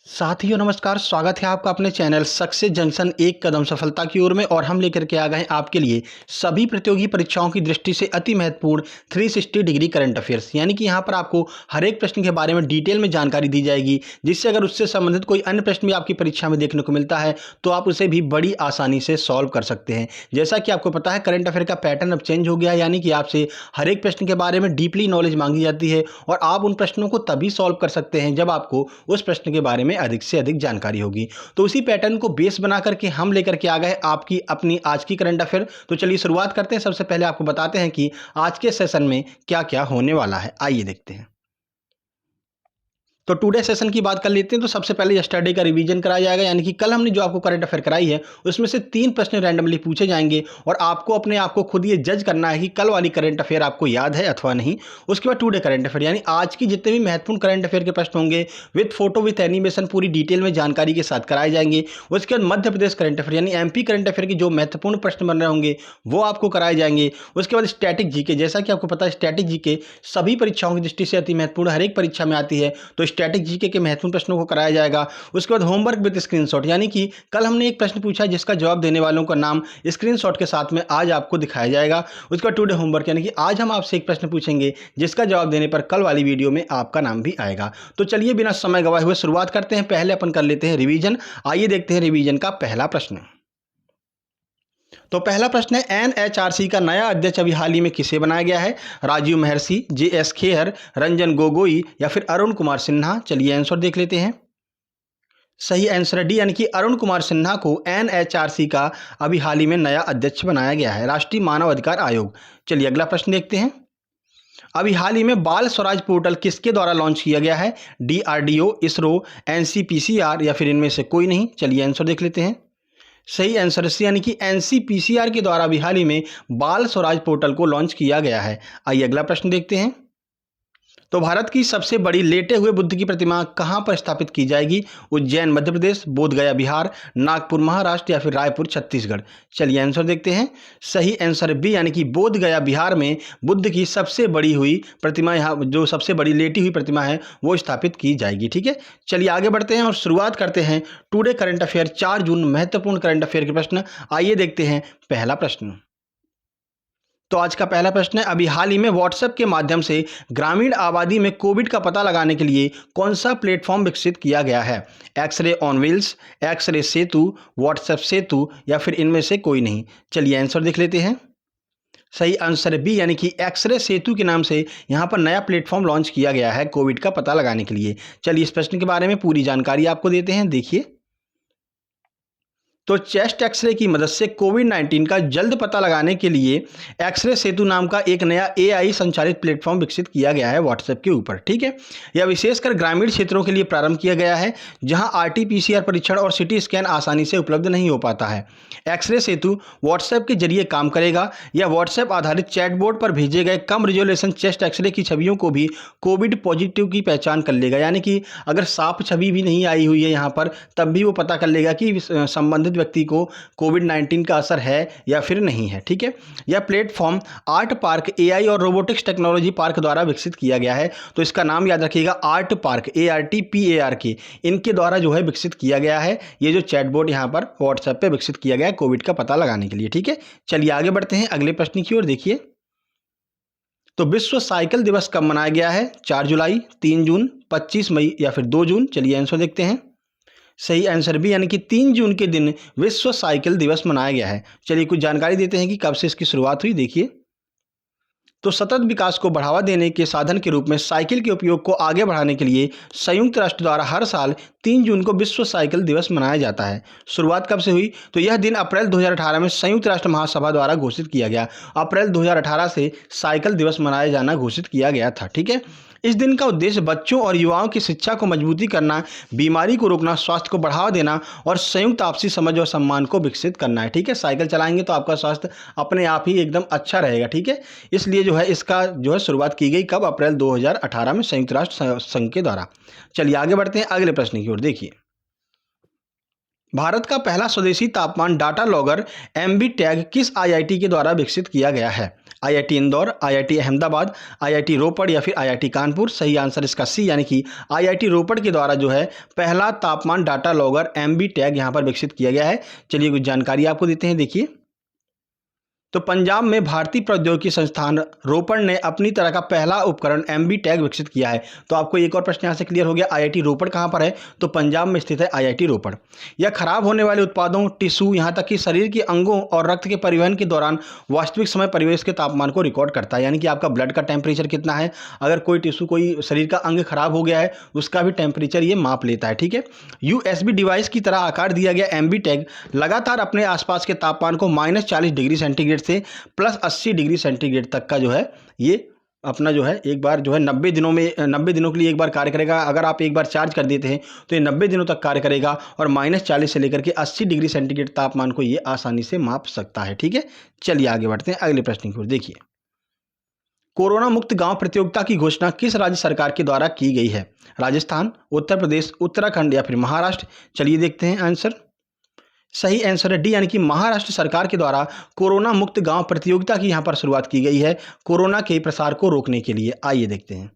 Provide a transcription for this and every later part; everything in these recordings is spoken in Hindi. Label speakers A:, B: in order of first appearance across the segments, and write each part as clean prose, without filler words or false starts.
A: साथियों नमस्कार, स्वागत है आपका अपने चैनल सक्सेस जंक्शन एक कदम सफलता की ओर में। और हम लेकर के आ गए हैं आपके लिए सभी प्रतियोगी परीक्षाओं की दृष्टि से अति महत्वपूर्ण 360 डिग्री करंट अफेयर्स, यानी कि यहाँ पर आपको हर एक प्रश्न के बारे में डिटेल में जानकारी दी जाएगी, जिससे अगर उससे संबंधित कोई अन्य प्रश्न भी आपकी परीक्षा में देखने को मिलता है तो आप उसे भी बड़ी आसानी से सॉल्व कर सकते हैं। जैसा कि आपको पता है, करंट अफेयर का पैटर्न अब चेंज हो गया है, यानी कि आपसे हर एक प्रश्न के बारे में डीपली नॉलेज मांगी जाती है और आप उन प्रश्नों को तभी सॉल्व कर सकते हैं जब आपको उस प्रश्न के बारे में अधिक से अधिक जानकारी होगी। तो उसी पैटर्न को बेस बना करके हम लेकर के आ गए आपकी अपनी आज की करंट अफेयर। तो चलिए शुरुआत करते हैं। सबसे पहले आपको बताते हैं कि आज के सेशन में क्या क्या होने वाला है, आइए देखते हैं। तो टुडे सेशन की बात कर लेते हैं। तो सबसे पहले यस्टरडे का रिवीजन कराया जाएगा, यानी कि कल हमने जो आपको करंट अफेयर कराई है उसमें से 3 प्रश्न रैंडमली पूछे जाएंगे और आपको अपने आप को खुद ये जज करना है कि कल वाली करंट अफेयर आपको याद है अथवा नहीं। उसके बाद टुडे करंट अफेयर, यानी आज की जितने भी महत्वपूर्ण करंट अफेयर के प्रश्न होंगे विथ फोटो विथ एनिमेशन पूरी डिटेल में जानकारी के साथ कराए जाएंगे। उसके बाद मध्य प्रदेश करंट अफेयर यानी एमपी करंट अफेयर के जो महत्वपूर्ण प्रश्न बन रहे होंगे वो आपको कराए जाएंगे। उसके बाद स्टैटिक जीके, जैसा कि आपको पता है स्टैटिक जीके सभी परीक्षाओं की दृष्टि से अति महत्वपूर्ण हर एक परीक्षा में आती है, तो स्टैटिक जीके के महत्वपूर्ण प्रश्नों को कराया जाएगा। उसके बाद होमवर्क विद स्क्रीनशॉट, यानी कि कल हमने एक प्रश्न पूछा जिसका जवाब देने वालों का नाम स्क्रीनशॉट के साथ में आज आपको दिखाया जाएगा। उसके बाद टुडे होमवर्क, यानी कि आज हम आपसे एक प्रश्न पूछेंगे जिसका जवाब देने पर कल वाली वीडियो में आपका नाम भी आएगा। तो चलिए बिना समय गवाए हुए शुरुआत करते हैं। पहले अपन कर लेते हैं रिवीजन। आइए देखते हैं रिवीजन का पहला प्रश्न। तो पहला प्रश्न है, एनएचआरसी का नया अध्यक्ष अभी हाल ही में किसे बनाया गया है? राजीव महर्षि, जेएस खेहर, रंजन गोगोई या फिर अरुण कुमार सिन्हा। चलिए आंसर देख लेते हैं। सही आंसर है डी, यानी कि अरुण कुमार सिन्हा को एनएचआरसी का अभी हाल ही में नया अध्यक्ष बनाया गया है, राष्ट्रीय मानव अधिकार आयोग। चलिए अगला प्रश्न देखते हैं। अभी हाल ही में बाल स्वराज पोर्टल किसके द्वारा लॉन्च किया गया है? डीआरडीओ, इसरो, एनसीपीसीआर या फिर इनमें से कोई नहीं। चलिए आंसर देख लेते हैं। सही आंसर है, यानी कि एनसीपीसीआर के द्वारा भी हाल ही में बाल स्वराज पोर्टल को लॉन्च किया गया है। आइए अगला प्रश्न देखते हैं। तो भारत की सबसे बड़ी लेटे हुए बुद्ध की प्रतिमा कहां पर स्थापित की जाएगी? उज्जैन मध्य प्रदेश, बोध गया बिहार, नागपुर महाराष्ट्र या फिर रायपुर छत्तीसगढ़। चलिए आंसर देखते हैं। सही आंसर बी, यानी कि बोध गया बिहार में बुद्ध की सबसे बड़ी हुई प्रतिमा, यहाँ जो सबसे बड़ी लेटी हुई प्रतिमा है वो स्थापित की जाएगी। ठीक है, चलिए आगे बढ़ते हैं और शुरुआत करते हैं टुडे करंट अफेयर 4 जून महत्वपूर्ण करंट अफेयर के प्रश्न। आइए देखते हैं पहला प्रश्न। तो आज का पहला प्रश्न है, अभी हाल ही में व्हाट्सएप के माध्यम से ग्रामीण आबादी में कोविड का पता लगाने के लिए कौन सा प्लेटफॉर्म विकसित किया गया है? X-ray on wheels, x-ray Setu, WhatsApp Setu या फिर इनमें से कोई नहीं। चलिए आंसर देख लेते हैं। सही आंसर बी, यानी कि एक्सरे सेतु के नाम से यहाँ पर नया प्लेटफॉर्म लॉन्च किया गया है कोविड का पता लगाने के लिए। चलिए इस प्रश्न के बारे में पूरी जानकारी आपको देते हैं, देखिए। तो चेस्ट एक्सरे की मदद से कोविड-19 का जल्द पता लगाने के लिए एक्सरे सेतु नाम का एक नया एआई संचालित प्लेटफॉर्म विकसित किया गया है व्हाट्सएप के ऊपर। ठीक है, यह विशेषकर ग्रामीण क्षेत्रों के लिए प्रारंभ किया गया है जहां आरटी-पीसीआर परीक्षण और सीटी स्कैन आसानी से उपलब्ध नहीं हो पाता है। एक्सरे सेतु व्हाट्सएप के जरिए काम करेगा। यह व्हाट्सएप आधारित चैटबोर्ड पर भेजे गए कम रिजोल्यूशन चेस्ट एक्सरे की छवियों को भी कोविड पॉजिटिव की पहचान कर लेगा, यानी कि अगर साफ छवि भी नहीं आई हुई है यहाँ पर तब भी वो पता कर लेगा कि संबंधित व्यक्ति को कोविड-19 का असर है या फिर नहीं है। ठीक है, यह प्लेटफॉर्म आर्ट पार्क एआई और रोबोटिक्स टेक्नोलॉजी पार्क द्वारा विकसित किया गया है। तो इसका नाम याद रखिएगा, आर्ट पार्क, ARTPARK, इनके द्वारा जो है विकसित किया गया है ये जो चैटबॉट यहाँ पर व्हाट्सएप पे विकसित किया गया है कोविड का पता लगाने के लिए। ठीक है, चलिए आगे बढ़ते हैं अगले प्रश्न की ओर, देखिए। तो विश्व साइकिल दिवस कब मनाया गया है? 4 जुलाई, 3 जून, 25 मई या फिर 2 जून। चलिए आंसर देखते हैं। सही आंसर भी, यानी कि 3 जून के दिन विश्व साइकिल दिवस मनाया गया है। चलिए कुछ जानकारी देते हैं कि कब से इसकी शुरुआत हुई, देखिए। तो सतत विकास को बढ़ावा देने के साधन के रूप में साइकिल के उपयोग को आगे बढ़ाने के लिए संयुक्त राष्ट्र द्वारा हर साल 3 जून को विश्व साइकिल दिवस मनाया जाता है। शुरुआत कब से हुई? तो यह दिन अप्रैल 2018 में संयुक्त राष्ट्र महासभा द्वारा घोषित किया गया। अप्रैल 2018 से साइकिल दिवस मनाया जाना घोषित किया गया था। ठीक है, इस दिन का उद्देश्य बच्चों और युवाओं की शिक्षा को मजबूती करना, बीमारी को रोकना, स्वास्थ्य को बढ़ावा देना और संयुक्त आपसी समझ और सम्मान को विकसित करना है। ठीक है, साइकिल चलाएंगे तो आपका स्वास्थ्य अपने आप ही एकदम अच्छा रहेगा। ठीक है, इसलिए जो है इसका जो है शुरुआत की गई कब? अप्रैल 2018 में संयुक्त राष्ट्र संघ के द्वारा। चलिए आगे बढ़ते हैं अगले प्रश्न की ओर, देखिए। भारत का पहला स्वदेशी तापमान डाटा लॉगर एमबी टैग किस आईआईटी के द्वारा विकसित किया गया है? IIT Indore, IIT Ahmedabad, IIT Ropar या फिर आईआईटी कानपुर। सही आंसर इसका सी यानी कि आईआईटी रोपड़ के द्वारा जो है पहला तापमान डाटा लॉगर एमबी टैग यहां पर विकसित किया गया है। चलिए कुछ जानकारी आपको देते हैं, देखिए। तो पंजाब में भारतीय प्रौद्योगिकी संस्थान रोपड़ ने अपनी तरह का पहला उपकरण एमबी टैग विकसित किया है। तो आपको एक और प्रश्न यहाँ से क्लियर हो गया, आईआईटी रोपड़ कहाँ पर है? तो पंजाब में स्थित है आईआईटी रोपड़। यह खराब होने वाले उत्पादों, टिश्यू, यहाँ तक कि शरीर के अंगों और रक्त के परिवहन के दौरान वास्तविक समय परिवेश के तापमान को रिकॉर्ड करता है। यानी कि आपका ब्लड का टेम्परेचर कितना है, अगर कोई टिश्यू, कोई शरीर का अंग खराब हो गया है, उसका भी टेम्परेचर ये माप लेता है। ठीक है, यूएसबी डिवाइस की तरह आकार दिया गया एमबी टैग लगातार अपने आसपास के तापमान को -40 डिग्री सेंटीग्रेड से +80 डिग्री सेंटीग्रेड तक का जो है ये अपना जो है एक बार जो है 90 दिनों में 90 दिनों के लिए एक बार कार्य करेगा। अगर आप एक बार चार्ज कर देते हैं तो ये 90 दिनों तक कार्य करेगा और -40 से लेकर के 80 डिग्री सेंटीग्रेड तापमान को ये आसानी से माप सकता है। ठीक है, चलिए आगे बढ़ते हैं अगले प्रश्न की ओर। देखिए, कोरोना मुक्त गांव प्रतियोगिता की घोषणा किस राज्य सरकार के द्वारा की गई है? राजस्थान, उत्तर प्रदेश, उत्तराखंड या फिर महाराष्ट्र। चलिए देखते हैं आंसर। सही आंसर है डी यानी कि महाराष्ट्र सरकार के द्वारा कोरोना मुक्त गांव प्रतियोगिता की यहां पर शुरुआत की गई है कोरोना के प्रसार को रोकने के लिए। आइए देखते हैं।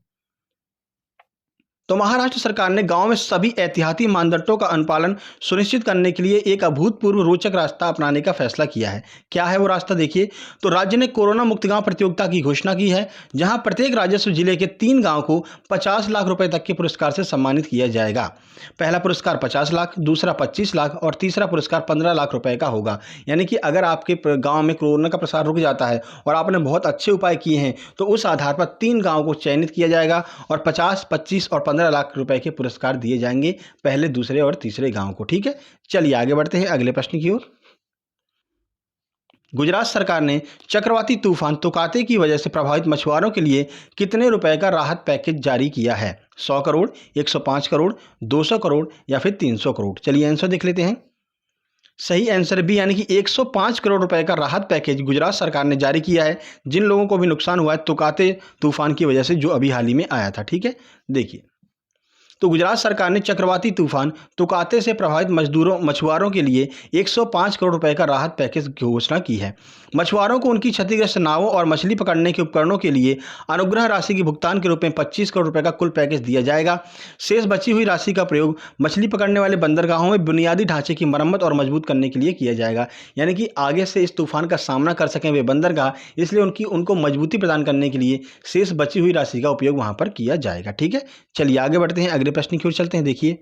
A: तो महाराष्ट्र सरकार ने गांव में सभी एहतियाती मानदंडों का अनुपालन सुनिश्चित करने के लिए एक अभूतपूर्व रोचक रास्ता अपनाने का फैसला किया है। क्या है वो रास्ता? देखिए, तो राज्य ने कोरोना मुक्त गांव प्रतियोगिता की घोषणा की है, जहां प्रत्येक राजस्व जिले के 3 गांव को 50 लाख रुपए तक के पुरस्कार से सम्मानित किया जाएगा। पहला पुरस्कार 50 लाख, दूसरा 25 लाख और तीसरा पुरस्कार 15 लाख रुपए का होगा। यानी कि अगर आपके गांव में कोरोना का प्रसार रुक जाता है और आपने बहुत अच्छे उपाय किए हैं तो उस आधार पर 3 गांव को चयनित किया जाएगा और 50, 25 और 15 लाख रुपए के पुरस्कार दिए जाएंगे पहले, दूसरे और तीसरे गांव को। ठीक है, चलिए आगे बढ़ते हैं अगले प्रश्न की ओर। गुजरात सरकार ने चक्रवाती तूफान तोकाते की वजह से प्रभावित मछुआरों के लिए कितने रुपए का राहत पैकेज जारी किया है? 100 करोड़, 105 करोड़, 200 करोड़ या फिर 300 करोड़। चलिए आंसर देख लेते हैं। सही आंसर बी यानी कि 105 करोड़ रुपए का राहत पैकेज गुजरात सरकार ने जारी किया है जिन लोगों को भी नुकसान हुआ है तोकाते तूफान की वजह से, जो अभी हाल ही में आया था। ठीक है, देखिए, तो गुजरात सरकार ने चक्रवाती तूफान तुकाते से प्रभावित मछुआरों के लिए 105 करोड़ रुपए का राहत पैकेज की घोषणा की है। मछुआरों को उनकी क्षतिग्रस्त नावों और मछली पकड़ने के उपकरणों के लिए अनुग्रह राशि के भुगतान के रूप में 25 करोड़ रुपए का कुल पैकेज दिया जाएगा। शेष बची हुई राशि का प्रयोग मछली पकड़ने वाले बंदरगाहों में बुनियादी ढांचे की मरम्मत और मजबूत करने के लिए किया जाएगा। यानी कि आगे से इस तूफान का सामना कर सकें वे बंदरगाह, इसलिए उनको मजबूती प्रदान करने के लिए शेष बची हुई राशि का उपयोग वहां पर किया जाएगा। ठीक है, चलिए आगे बढ़ते हैं अगले प्रश्न की ओर चलते हैं। देखिए,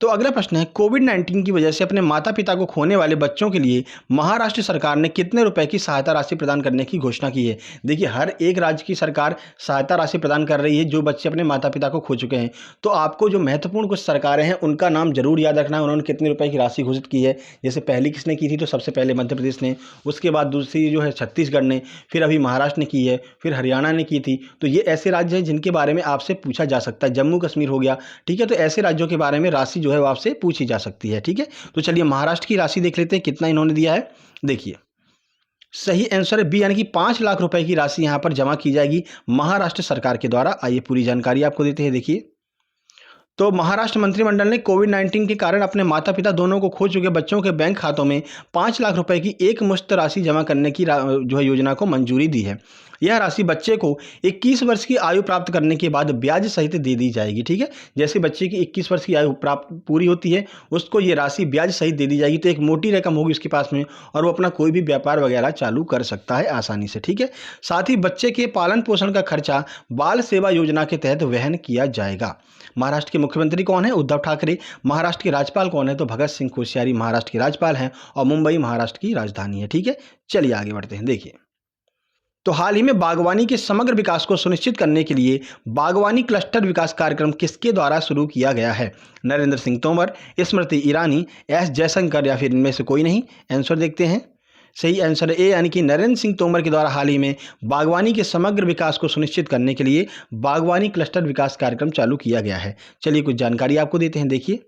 A: तो अगला प्रश्न है, कोविड-19 की वजह से अपने माता पिता को खोने वाले बच्चों के लिए महाराष्ट्र सरकार ने कितने रुपए की सहायता राशि प्रदान करने की घोषणा की है? देखिए, हर एक राज्य की सरकार सहायता राशि प्रदान कर रही है जो बच्चे अपने माता पिता को खो चुके हैं। तो आपको जो महत्वपूर्ण कुछ सरकारें हैं उनका नाम जरूर याद रखना है, उन्होंने कितने रुपए की राशि घोषित की है। जैसे पहली किसने की थी? तो सबसे पहले मध्य प्रदेश ने, उसके बाद दूसरी जो है छत्तीसगढ़ ने, फिर अभी महाराष्ट्र ने की है, फिर हरियाणा ने की थी। तो ये ऐसे राज्य हैं जिनके बारे में आपसे पूछा जा सकता है। जम्मू कश्मीर हो गया। ठीक है, तो ऐसे राज्यों के बारे में राशि जो है वो आपसे पूछी जा सकती है। ठीक है, तो चलिए महाराष्ट्र की राशि देख लेते हैं कितना इन्होंने दिया है। देखिए, सही आंसर है बी यानी कि 5 लाख रुपए की राशि यहां पर जमा की जाएगी महाराष्ट्र सरकार के द्वारा। आइए पूरी जानकारी आपको देते हैं। देखिए, तो महाराष्ट्र मंत्रिमंडल ने कोविड-19 के कारण अपने माता पिता दोनों को खो चुके बच्चों के बैंक खातों में 5 लाख रुपए की एक मुश्त राशि जमा करने की जो है योजना को मंजूरी दी है। यह राशि बच्चे को 21 वर्ष की आयु प्राप्त करने के बाद ब्याज सहित दे दी जाएगी। ठीक है, जैसे बच्चे की 21 वर्ष की आयु प्राप्त पूरी होती है उसको ये राशि ब्याज सहित दे दी जाएगी। तो एक मोटी रकम होगी उसके पास में और वो अपना कोई भी व्यापार वगैरह चालू कर सकता है आसानी से। ठीक है, साथ ही बच्चे के पालन पोषण का खर्चा बाल सेवा योजना के तहत वहन किया जाएगा। महाराष्ट्र के मुख्यमंत्री कौन है? उद्धव ठाकरे। महाराष्ट्र के राज्यपाल कौन है? तो भगत सिंह कोश्यारी महाराष्ट्र के राज्यपाल हैं और मुंबई महाराष्ट्र की राजधानी है। ठीक है, चलिए आगे बढ़ते हैं। देखिए, तो हाल ही में बागवानी के समग्र विकास को सुनिश्चित करने के लिए बागवानी क्लस्टर विकास कार्यक्रम किसके द्वारा शुरू किया गया है? नरेंद्र सिंह तोमर, स्मृति ईरानी, एस जयशंकर या फिर इनमें से कोई नहीं। आंसर देखते हैं। सही आंसर ए यानी कि नरेंद्र सिंह तोमर के द्वारा हाल ही में बागवानी के समग्र विकास को सुनिश्चित करने के लिए बागवानी क्लस्टर विकास कार्यक्रम चालू किया गया है। चलिए कुछ जानकारी आपको देते हैं। देखिए,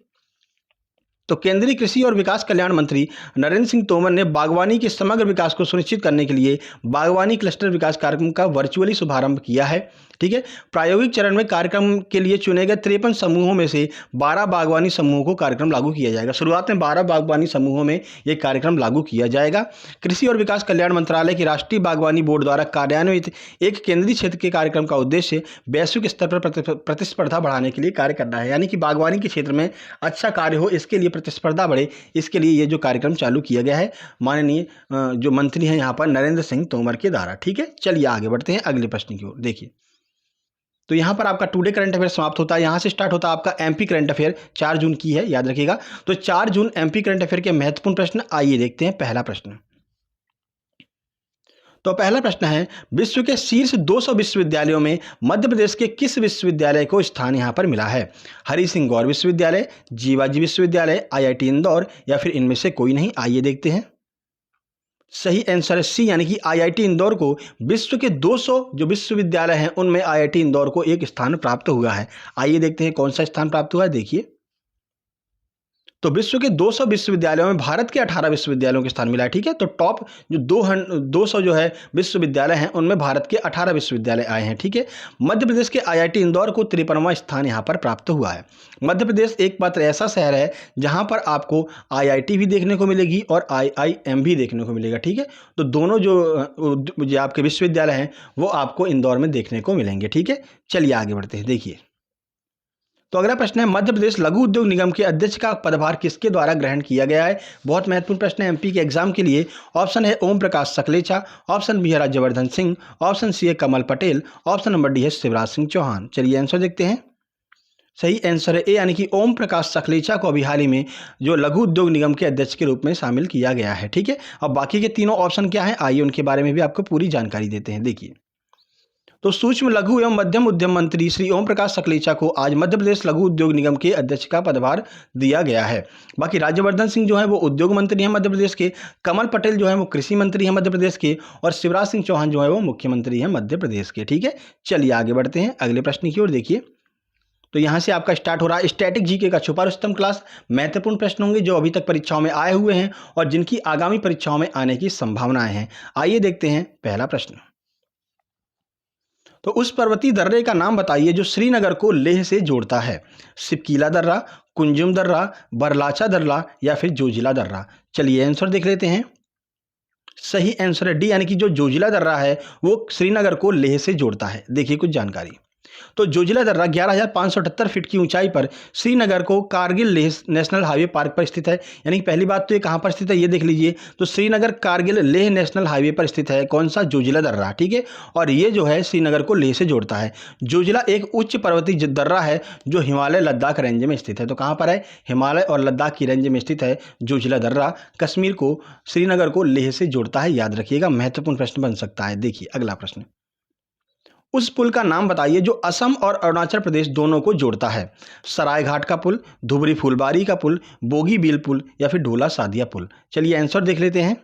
A: तो केंद्रीय कृषि और विकास कल्याण मंत्री नरेंद्र सिंह तोमर ने बागवानी के समग्र विकास को सुनिश्चित करने के लिए बागवानी क्लस्टर विकास कार्यक्रम का वर्चुअली शुभारंभ किया है। ठीक है। प्रायोगिक चरण में कार्यक्रम के लिए चुने गए 53 समूहों में से 12 बागवानी समूहों को कार्यक्रम लागू किया जाएगा। शुरुआत में 12 बागवानी समूहों में यह कार्यक्रम लागू किया जाएगा। कृषि और विकास कल्याण मंत्रालय की राष्ट्रीय बागवानी बोर्ड द्वारा कार्यान्वित एक केंद्रीय क्षेत्र के कार्यक्रम का उद्देश्य वैश्विक स्तर पर प्रतिस्पर्धा बढ़ाने के लिए कार्य करना है। यानी कि बागवानी के क्षेत्र में अच्छा कार्य हो, इसके लिए प्रतिस्पर्धा बढ़े, इसके लिए ये जो कार्यक्रम चालू किया गया है माननीय जो मंत्री हैं यहाँ पर नरेंद्र सिंह तोमर के द्वारा। ठीक है, चलिए आगे बढ़ते हैं अगले प्रश्न की ओर। देखिए, तो यहाँ पर आपका टुडे करंट अफेयर समाप्त होता है। यहाँ से स्टार्ट होता है आपका एमपी करंट अफेयर, 4 जून की है, याद रखिएगा। तो 4 जून एमपी करंट अफेयर के महत्वपूर्ण प्रश्न, आइए देखते हैं पहला प्रश्न। तो पहला प्रश्न है, विश्व के शीर्ष 200 विश्वविद्यालयों में मध्य प्रदेश के किस विश्वविद्यालय को स्थान यहाँ पर मिला है? हरि सिंह गौर विश्वविद्यालय, जीवाजी विश्वविद्यालय, आईआईटी इंदौर या फिर इनमें से कोई नहीं? आइए देखते हैं। सही आंसर है सी, यानी कि आईआईटी इंदौर को विश्व के 200 जो विश्वविद्यालय हैं उनमें आईआईटी इंदौर को एक स्थान प्राप्त हुआ है। आइए देखते हैं कौन सा स्थान प्राप्त हुआ है। देखिए, तो विश्व के 200 विश्वविद्यालयों में भारत के 18 विश्वविद्यालयों के स्थान मिला है। ठीक है, तो टॉप जो 200 जो है विश्वविद्यालय हैं उनमें भारत के 18 विश्वविद्यालय आए हैं। ठीक है, मध्य प्रदेश के आईआईटी इंदौर को 53वां स्थान यहाँ पर प्राप्त हुआ है। मध्य प्रदेश एकमात्र ऐसा शहर है जहाँ पर आपको आईआईटी भी देखने को मिलेगी और आईआईएम भी देखने को मिलेगा। ठीक है, तो दोनों जो आपके विश्वविद्यालय हैं वो आपको इंदौर में देखने को मिलेंगे। ठीक है, चलिए आगे बढ़ते हैं। देखिए, तो अगला प्रश्न है, मध्य प्रदेश लघु उद्योग निगम के अध्यक्ष का पदभार किसके द्वारा ग्रहण किया गया है? बहुत महत्वपूर्ण प्रश्न है एमपी के एग्जाम के लिए। ऑप्शन है ओम प्रकाश सकलेचा, ऑप्शन बी है राज्यवर्धन सिंह, ऑप्शन सी है Kamal Patel, option number D है शिवराज सिंह चौहान। चलिए आंसर देखते हैं। सही आंसर है ए, यानी कि ओम प्रकाश सकलेचा को अभी हाल ही में जो लघु उद्योग निगम के अध्यक्ष के रूप में शामिल किया गया है। ठीक है, अब बाकी के तीनों ऑप्शन क्या है, आइए उनके बारे में भी आपको पूरी जानकारी देते हैं। देखिए, तो सूक्ष्म लघु एवं मध्यम उद्यम मंत्री श्री ओम प्रकाश सकलेचा को आज मध्य प्रदेश लघु उद्योग निगम के अध्यक्ष का पदभार दिया गया है। बाकी राज्यवर्धन सिंह जो है वो उद्योग मंत्री हैं मध्य प्रदेश के, कमल पटेल जो है वो कृषि मंत्री हैं मध्य प्रदेश के, और शिवराज सिंह चौहान जो है वो मुख्यमंत्री हैं मध्य प्रदेश के। ठीक है, चलिए आगे बढ़ते हैं अगले प्रश्न की ओर। देखिए, तो यहाँ से आपका स्टार्ट हो रहा है स्टैटिक जीके का छुपा रुस्तम क्लास। महत्वपूर्ण प्रश्न होंगे जो अभी तक परीक्षाओं में आए हुए हैं और जिनकी आगामी परीक्षाओं में आने की संभावनाएं हैं। आइए देखते हैं पहला प्रश्न। तो उस पर्वतीय दर्रे का नाम बताइए जो श्रीनगर को लेह से जोड़ता है? सिपकीला दर्रा, कुंजुम दर्रा, बरलाचा दर्रा या फिर जोजिला दर्रा? चलिए आंसर देख लेते हैं। सही आंसर है डी, यानी कि जो जोजिला दर्रा है वो श्रीनगर को लेह से जोड़ता है। देखिए कुछ जानकारी। तो जोजिला दर्रा 11,578 फीट की ऊंचाई पर श्रीनगर को Kargil Leh national highway park पर स्थित है। यानी कि पहली बात तो ये कहाँ पर स्थित है ये देख लीजिए, तो श्रीनगर कारगिल लेह नेशनल हाईवे पर स्थित है। कौन सा? जोजिला दर्रा। ठीक है, और ये जो है श्रीनगर को लेह से जोड़ता है। जोजिला एक उच्च पर्वतीय दर्रा है जो हिमालय लद्दाख रेंज में स्थित है। तो कहाँ पर है? हिमालय और लद्दाख की रेंज में स्थित है जोजिला दर्रा। कश्मीर को, श्रीनगर को लेह से जोड़ता है, याद रखिएगा। महत्वपूर्ण प्रश्न बन सकता है। देखिए अगला प्रश्न। उस पुल का नाम बताइए जो असम और अरुणाचल प्रदेश दोनों को जोड़ता है? सरायघाट का पुल, धुबरी फुलबारी का पुल, बोगीबील पुल या फिर ढोला सादिया पुल? चलिए आंसर देख लेते हैं।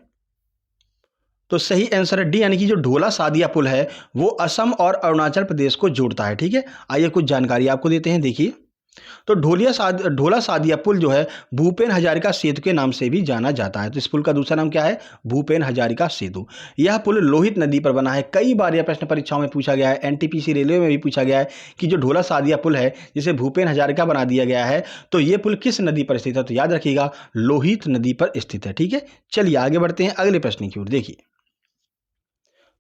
A: तो सही आंसर है डी, यानी कि जो ढोला सादिया पुल है वो असम और अरुणाचल प्रदेश को जोड़ता है। ठीक है, आइए कुछ जानकारी आपको देते हैं। देखिए, तो ढोला सादिया पुल जो है भूपेन हजारिका सेतु के नाम से भी जाना जाता है। तो इस पुल का दूसरा नाम क्या है? भूपेन हजारिका सेतु। यह पुल लोहित नदी पर बना है। कई बार यह प्रश्न परीक्षाओं में पूछा गया है, एनटीपीसी रेलवे में भी पूछा गया है कि जो ढोला सादिया पुल है जिसे भूपेन हजारिका बना दिया गया है, तो ये पुल किस नदी पर स्थित है? तो याद रखिएगा लोहित नदी पर स्थित है। ठीक है, चलिए आगे बढ़ते हैं अगले प्रश्न की ओर। देखिए,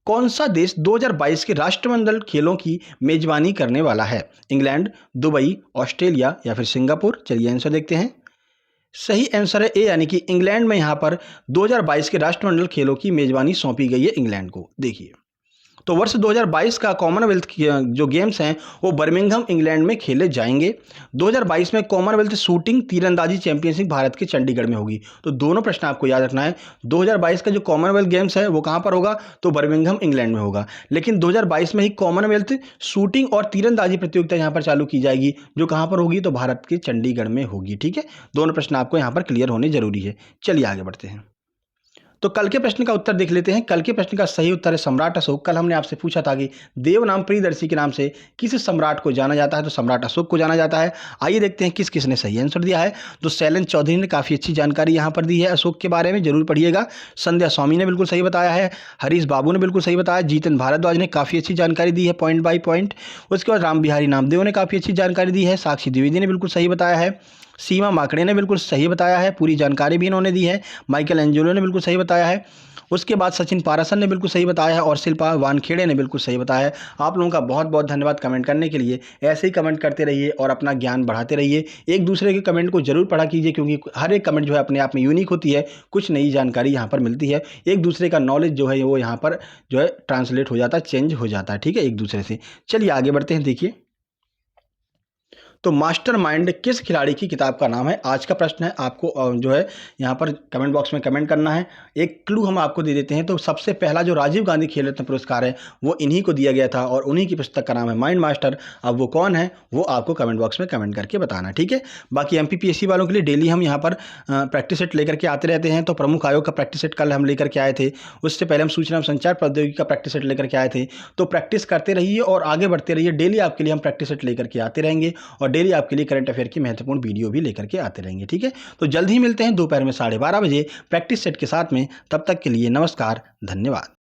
A: कौन सा देश 2022 के राष्ट्रमंडल खेलों की मेजबानी करने वाला है? इंग्लैंड, दुबई, ऑस्ट्रेलिया या फिर सिंगापुर? चलिए आंसर देखते हैं। सही आंसर है ए, यानी कि इंग्लैंड में यहाँ पर 2022 के राष्ट्रमंडल खेलों की मेजबानी सौंपी गई है इंग्लैंड को। देखिए, तो वर्ष 2022 का कॉमनवेल्थ जो गेम्स हैं वो बर्मिंघम इंग्लैंड में खेले जाएंगे। 2022 में कॉमनवेल्थ शूटिंग तीरंदाजी चैंपियनशिप भारत के चंडीगढ़ में होगी। तो दोनों प्रश्न आपको याद रखना है। 2022 का जो कॉमनवेल्थ गेम्स है वो कहाँ पर होगा? तो बर्मिंघम इंग्लैंड में होगा। लेकिन 2022 में ही कॉमनवेल्थ शूटिंग और तीरंदाजी प्रतियोगिता यहाँ पर चालू की जाएगी, जो कहाँ पर होगी? तो भारत के चंडीगढ़ में होगी। ठीक है, दोनों प्रश्न आपको यहाँ पर क्लियर होने जरूरी है। चलिए आगे बढ़ते हैं। तो कल के प्रश्न का उत्तर देख लेते हैं। कल के प्रश्न का सही उत्तर है सम्राट अशोक। कल हमने आपसे पूछा था कि देवनाम प्रियदर्शी के नाम से किस सम्राट को जाना जाता है, तो सम्राट अशोक को जाना जाता है। आइए देखते हैं किस किसने सही आंसर दिया है। तो शैलेंद्र चौधरी ने काफ़ी अच्छी जानकारी यहाँ पर दी है अशोक के बारे में, जरूर पढ़िएगा। संध्या स्वामी ने बिल्कुल सही बताया है। हरीश बाबू ने बिल्कुल सही बताया। जीतन भारद्वाज ने काफ़ी अच्छी जानकारी दी है पॉइंट बाय पॉइंट। उसके बाद राम बिहारी नामदेव ने काफ़ी अच्छी जानकारी दी है। साक्षी द्विवेदी ने बिल्कुल सही बताया है। सीमा माकड़े ने बिल्कुल सही बताया है, पूरी जानकारी भी इन्होंने दी है। माइकल एंजेलो ने बिल्कुल सही बताया है। उसके बाद सचिन पारासर ने बिल्कुल सही बताया है और शिल्पा वानखेड़े ने बिल्कुल सही बताया है। आप लोगों का बहुत बहुत धन्यवाद कमेंट करने के लिए। ऐसे ही कमेंट करते रहिए और अपना ज्ञान बढ़ाते रहिए। एक दूसरे के कमेंट को जरूर पढ़ा कीजिए, क्योंकि हर एक कमेंट जो है अपने आप में यूनिक होती है, कुछ नई जानकारी यहाँ पर मिलती है। एक दूसरे का नॉलेज जो है वो यहाँ पर जो है ट्रांसलेट हो जाता है, चेंज हो जाता है, ठीक है, एक दूसरे से। चलिए आगे बढ़ते हैं। देखिए, तो मास्टरमाइंड किस खिलाड़ी की किताब का नाम है, आज का प्रश्न है। आपको जो है यहाँ पर कमेंट बॉक्स में कमेंट करना है। एक क्लू हम आपको दे देते हैं। तो सबसे पहला जो राजीव गांधी खेल रत्न पुरस्कार है वो इन्हीं को दिया गया था और उन्हीं की पुस्तक का नाम है माइंड मास्टर। अब वो कौन है वो आपको कमेंट बॉक्स में कमेंट करके बताना, ठीक है। बाकी MPPSC वालों के लिए डेली हम यहाँ पर प्रैक्टिस सेट लेकर के आते रहते हैं। तो प्रमुख आयोग का प्रैक्टिस सेट कल हम लेकर के आए थे। उससे पहले हम सूचना और संचार प्रौद्योगिकी का प्रैक्टिस सेट लेकर के आए थे। तो प्रैक्टिस करते रहिए और आगे बढ़ते रहिए। डेली आपके लिए हम प्रैक्टिस सेट लेकर के आते रहेंगे और डेली आपके लिए करंट अफेयर की महत्वपूर्ण वीडियो भी लेकर के आते रहेंगे, ठीक है। तो जल्द ही मिलते हैं दोपहर में 12:30 बजे प्रैक्टिस सेट के साथ में। तब तक के लिए नमस्कार, धन्यवाद।